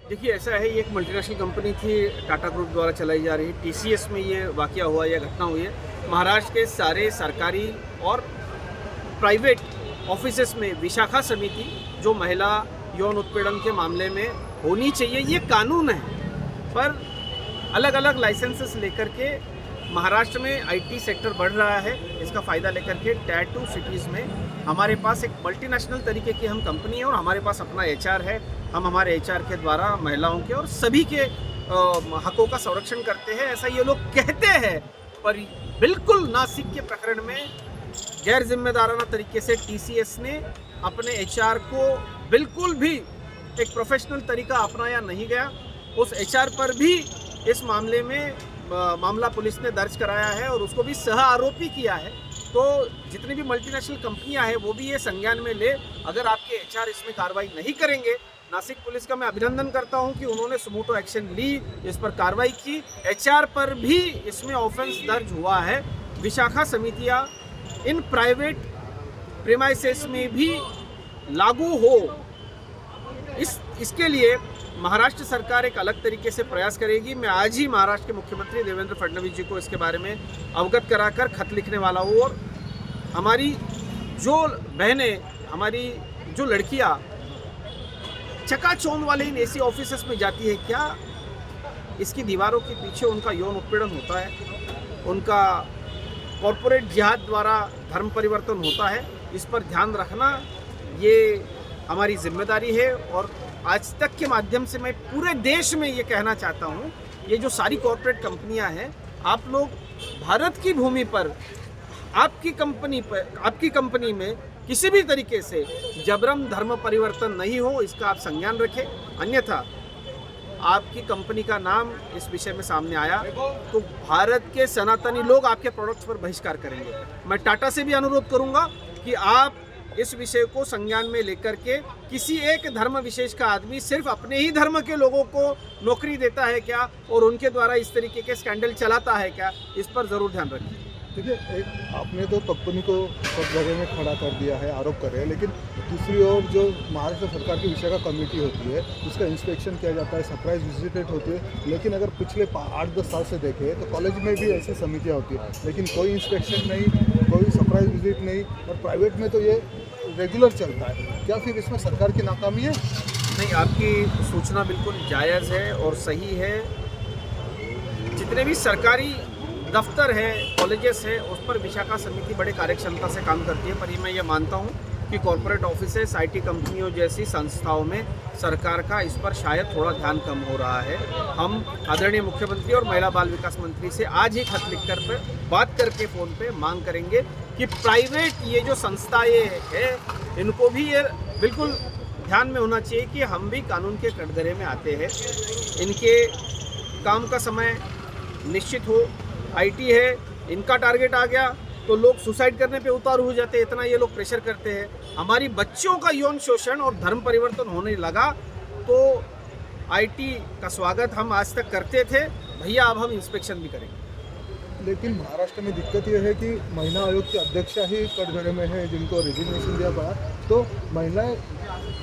देखिए, ऐसा है, ये एक मल्टीनेशनल कंपनी थी, टाटा ग्रुप द्वारा चलाई जा रही। टीसीएस में ये वाकया हुआ, ये घटना हुई है। महाराष्ट्र के सारे सरकारी और प्राइवेट ऑफिसेस में विशाखा समिति जो महिला यौन उत्पीड़न के मामले में होनी चाहिए, ये कानून है। पर अलग अलग लाइसेंसेस लेकर के महाराष्ट्र में आईटी सेक्टर बढ़ रहा है। इसका फ़ायदा लेकर के टायर 2 सिटीज़ में हमारे पास एक मल्टीनेशनल तरीके की हम कंपनी है और हमारे पास अपना एचआर है। हम हमारे एचआर के द्वारा महिलाओं के और सभी के हकों का संरक्षण करते हैं, ऐसा ये लोग कहते हैं। पर बिल्कुल नासिक के प्रकरण में गैर जिम्मेदाराना तरीके से टीसीएस ने अपने एचआर को बिल्कुल भी एक प्रोफेशनल तरीका अपनाया नहीं गया। उस एचआर पर भी इस मामले में मामला पुलिस ने दर्ज कराया है और उसको भी सह आरोपी किया है। तो जितनी भी मल्टीनेशनल कंपनियां हैं वो भी ये संज्ञान में ले, अगर आपके एचआर इसमें कार्रवाई नहीं करेंगे। नासिक पुलिस का मैं अभिनंदन करता हूं कि उन्होंने सुमोटो एक्शन ली, इस पर कार्रवाई की। एचआर पर भी इसमें ऑफेंस दर्ज हुआ है। विशाखा समितियां इन प्राइवेट प्रीमाइसेस में भी लागू हो, इसके लिए महाराष्ट्र सरकार एक अलग तरीके से प्रयास करेगी। मैं आज ही महाराष्ट्र के मुख्यमंत्री देवेंद्र फडणवीस जी को इसके बारे में अवगत कराकर खत लिखने वाला हूँ। और हमारी जो बहनें, हमारी जो लड़कियाँ चकाचौंध वाले इन एसी ऑफिसेस में जाती है, क्या इसकी दीवारों के पीछे उनका यौन उत्पीड़न होता है, उनका कॉरपोरेट जिहाद द्वारा धर्म परिवर्तन होता है? इस पर ध्यान रखना ये हमारी जिम्मेदारी है। और आज तक के माध्यम से मैं पूरे देश में ये कहना चाहता हूँ, ये जो सारी कॉरपोरेट कंपनियाँ हैं, आप लोग भारत की भूमि पर आपकी कंपनी में किसी भी तरीके से जबरन धर्म परिवर्तन नहीं हो, इसका आप संज्ञान रखें। अन्यथा आपकी कंपनी का नाम इस विषय में सामने आया तो भारत के सनातनी लोग आपके प्रोडक्ट्स पर बहिष्कार करेंगे। मैं टाटा से भी अनुरोध करूंगा कि आप इस विषय को संज्ञान में लेकर के, किसी एक धर्म विशेष का आदमी सिर्फ अपने ही धर्म के लोगों को नौकरी देता है क्या और उनके द्वारा इस तरीके के स्कैंडल चलाता है क्या, इस पर ज़रूर ध्यान रखिए। देखिए, एक आपने तो कंपनी को सब जगह में खड़ा कर दिया है, आरोप कर रहे हैं, लेकिन दूसरी ओर जो महाराष्ट्र सरकार की विशाखा कमेटी होती है उसका इंस्पेक्शन किया जाता है, सरप्राइज विजिट होती है। लेकिन अगर पिछले 8-10 साल से देखें तो कॉलेज में भी ऐसी समितियाँ होती है, लेकिन कोई इंस्पेक्शन नहीं, कोई सरप्राइज विजिट नहीं, और प्राइवेट में तो ये रेगुलर चलता है। क्या फिर इसमें सरकार की नाकामी है? नहीं, आपकी सूचना बिल्कुल जायज़ है और सही है। जितने भी सरकारी दफ्तर है, कॉलेजेस है, उस पर विशाखा समिति बड़े कार्यक्षमता से काम करती है। पर मैं ये मानता हूँ कि कॉरपोरेट ऑफिसेस, आईटी कंपनियों जैसी संस्थाओं में सरकार का इस पर शायद थोड़ा ध्यान कम हो रहा है। हम आदरणीय मुख्यमंत्री और महिला बाल विकास मंत्री से आज ही खत लिखकर बात करके फ़ोन पे मांग करेंगे कि प्राइवेट ये जो संस्थाएँ हैं, इनको भी ये बिल्कुल ध्यान में होना चाहिए कि हम भी कानून के कटघरे में आते हैं। इनके काम का समय निश्चित हो। आईटी है, इनका टारगेट आ गया तो लोग सुसाइड करने पे उतारू हो जाते हैं, इतना ये लोग प्रेशर करते हैं। हमारी बच्चियों का यौन शोषण और धर्म परिवर्तन होने लगा तो आईटी का स्वागत हम आज तक करते थे, भैया अब हम इंस्पेक्शन भी करेंगे। लेकिन महाराष्ट्र में दिक्कत यह है कि महिला आयोग की अध्यक्षा ही कटघरे में है, जिनको रिजिग्नेशन दिया पड़ा। तो महिलाएं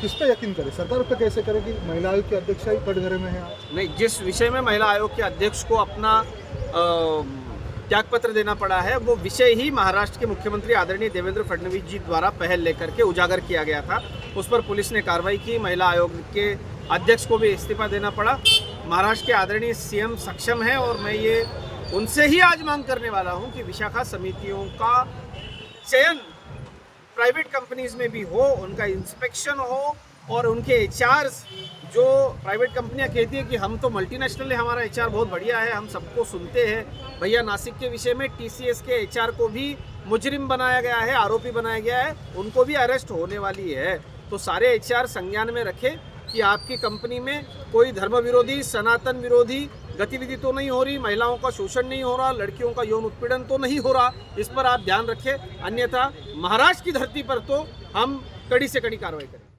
किस पे यकीन करें, सरकार पे कैसे करें कि महिला आयोग की अध्यक्षा ही कटघरे में है? नहीं, जिस विषय में महिला आयोग के अध्यक्ष को अपना त्यागपत्र देना पड़ा है, वो विषय ही महाराष्ट्र के मुख्यमंत्री आदरणीय देवेंद्र फडणवीस जी द्वारा पहल लेकर के उजागर किया गया था। उस पर पुलिस ने कार्रवाई की, महिला आयोग के अध्यक्ष को भी इस्तीफा देना पड़ा। महाराष्ट्र के आदरणीय सीएम सक्षम है और मैं ये उनसे ही आज मांग करने वाला हूं कि विशाखा समितियों का चयन प्राइवेट कंपनीज में भी हो, उनका इंस्पेक्शन हो और उनके एचआर्स, जो प्राइवेट कंपनियां कहती है कि हम तो मल्टीनेशनल है, हमारा एचआर बहुत बढ़िया है, हम सबको सुनते हैं, भैया नासिक के विषय में टीसीएस के एचआर को भी मुजरिम बनाया गया है, आरोपी बनाया गया है, उनको भी अरेस्ट होने वाली है। तो सारे एचआर संज्ञान में रखें कि आपकी कंपनी में कोई धर्म विरोधी, सनातन विरोधी गतिविधि तो नहीं हो रही, महिलाओं का शोषण नहीं हो रहा, लड़कियों का यौन उत्पीड़न तो नहीं हो रहा, इस पर आप ध्यान रखें। अन्यथा महाराष्ट्र की धरती पर तो हम कड़ी से कड़ी कार्रवाई करें।